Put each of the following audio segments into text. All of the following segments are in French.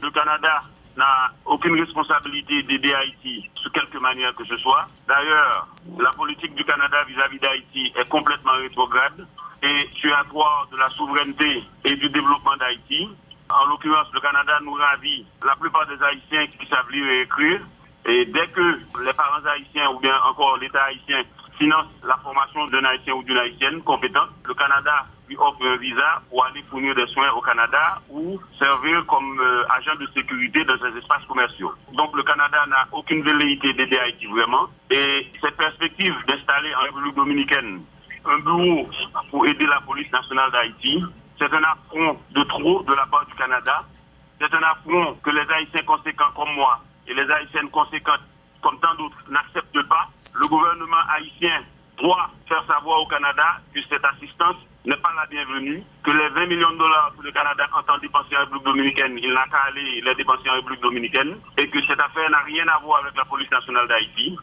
le Canada n'a aucune responsabilité d'aider Haïti sous quelque manière que ce soit. D'ailleurs, la politique du Canada vis-à-vis d'Haïti est complètement rétrograde et tuatoire de la souveraineté et du développement d'Haïti. En l'occurrence, le Canada nous ravit la plupart des Haïtiens qui savent lire et écrire. Et dès que les parents haïtiens ou bien encore l'État haïtien finance la formation d'un Haïtien ou d'une Haïtienne compétente, le Canada lui offre un visa pour aller fournir des soins au Canada ou servir comme agent de sécurité dans ses espaces commerciaux. Donc le Canada n'a aucune velléité d'aider Haïti vraiment. Et cette perspective d'installer en République dominicaine un bureau pour aider la police nationale d'Haïti, c'est un affront de trop de la part du Canada. C'est un affront que les Haïtiens conséquents comme moi et les Haïtiennes conséquentes comme tant d'autres n'acceptent pas. Le gouvernement haïtien doit faire savoir au Canada que cette assistance n'est pas la bienvenue, que les 20 millions de dollars que le Canada entend dépenser en République dominicaine, il n'a qu'à aller les dépenser en République dominicaine, et que cette affaire n'a rien à voir avec la police nationale d'Haïti.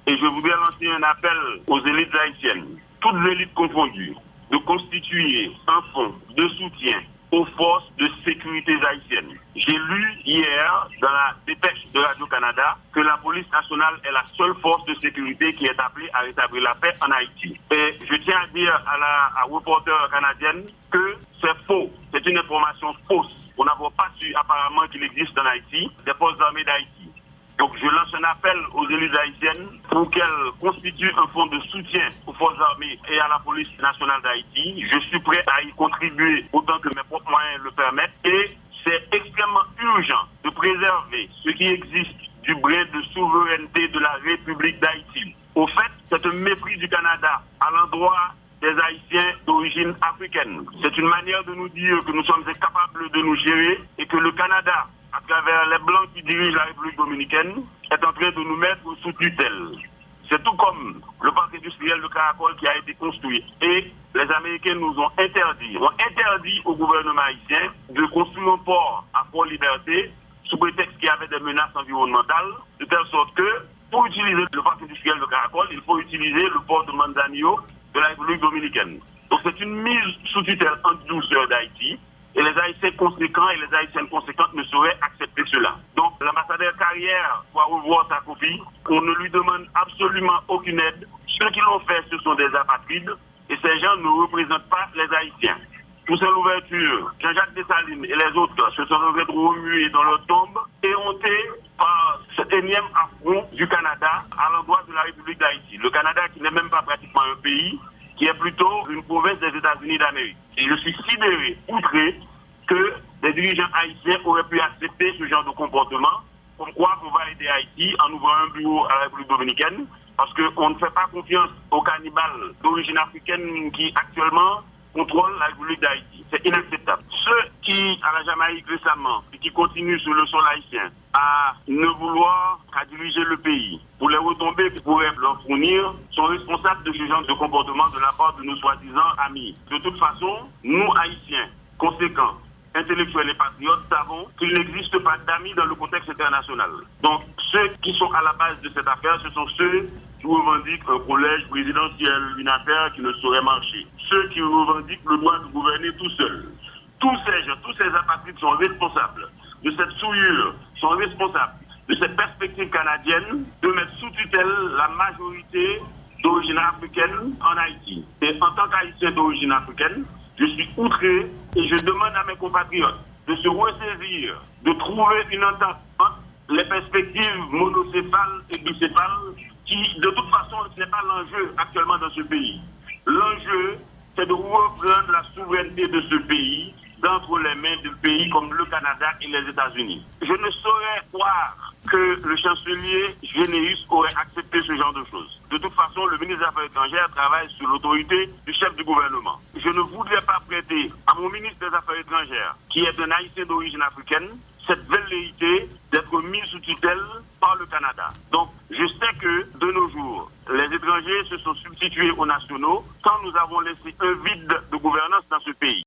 Et je voudrais lancer un appel aux élites haïtiennes, toutes élites confondues, de constituer un fonds de soutien aux forces de sécurité haïtiennes. J'ai lu hier dans la dépêche de Radio-Canada que la police nationale est la seule force de sécurité qui est appelée à rétablir la paix en Haïti. Et je tiens à dire à la reporter canadienne que c'est faux, c'est une information fausse. On n'a pas su apparemment qu'il existe en Haïti des forces armées d'Haïti. Donc je lance un appel aux élites haïtiennes pour qu'elles constituent un fonds de soutien aux forces armées et à la police nationale d'Haïti. Je suis prêt à y contribuer autant que mes propres moyens le permettent. Et c'est extrêmement urgent de préserver ce qui existe du brin de souveraineté de la République d'Haïti. Au fait, c'est un mépris du Canada à l'endroit des Haïtiens d'origine africaine. C'est une manière de nous dire que nous sommes incapables de nous gérer et que le Canada, à travers les Blancs qui dirigent la République dominicaine, est en train de nous mettre sous tutelle. C'est tout comme le parc industriel de Caracol qui a été construit. Et les Américains nous ont interdit au gouvernement haïtien de construire un port à Port-Liberté sous prétexte qu'il y avait des menaces environnementales, de telle sorte que pour utiliser le parc industriel de Caracol, il faut utiliser le port de Manzanillo de la République dominicaine. Donc c'est une mise sous tutelle en douceur d'Haïti. Et les Haïtiens conséquents et les Haïtiennes conséquentes ne sauraient accepter cela. Donc l'ambassadeur Carrière doit revoir sa copie. On ne lui demande absolument aucune aide. Ceux qui l'ont fait, ce sont des apatrides. Et ces gens ne représentent pas les Haïtiens. Pour cette ouverture, Jean-Jacques Dessalines et les autres se sont remués dans leur tombe et hontés par cet énième affront du Canada à l'endroit de la République d'Haïti. Le Canada qui n'est même pas pratiquement un pays, qui est plutôt une province des États-Unis d'Amérique. Et je suis sidéré, outré, que des dirigeants haïtiens auraient pu accepter ce genre de comportement, comme quoi on va aider Haïti en ouvrant un bureau à la République dominicaine, parce qu'on ne fait pas confiance aux cannibales d'origine africaine qui actuellement contrôlent la République d'Haïti. C'est inacceptable. Ceux qui, à la Jamaïque récemment, et qui continuent sur le sol haïtien, à ne vouloir qu'à diriger le pays, pour les retombées qu'ils pourraient leur fournir, sont responsables de ce genre de comportement de la part de nos soi-disant amis. De toute façon, nous, Haïtiens, conséquents, intellectuels et patriotes, savons qu'il n'existe pas d'amis dans le contexte international. Donc, ceux qui sont à la base de cette affaire, ce sont ceux qui revendiquent un collège présidentiel, une affaire qui ne saurait marcher. Ceux qui revendiquent le droit de gouverner tout seul. Tous ces gens, tous ces apatrides sont responsables de cette souillure, sont responsables de cette perspective canadienne de mettre sous tutelle la majorité d'origine africaine en Haïti. Et en tant qu'Haïtien d'origine africaine, je suis outré et je demande à mes compatriotes de se ressaisir, de trouver une entente entre les perspectives monocéphales et bicéphales qui, de toute façon, ce n'est pas l'enjeu actuellement dans ce pays. L'enjeu, c'est de reprendre la souveraineté de ce pays d'entre les mains de pays comme le Canada et les États-Unis. Je ne saurais croire que le chancelier Généus aurait accepté ce genre de choses. De toute façon, le ministre des Affaires étrangères travaille sous l'autorité du chef du gouvernement. Je ne voudrais pas prêter à mon ministre des Affaires étrangères, qui est un Haïtien d'origine africaine, cette velléité d'être mis sous tutelle par le Canada. Donc, je sais que de nos jours, les étrangers se sont substitués aux nationaux quand nous avons laissé un vide de gouvernance dans ce pays.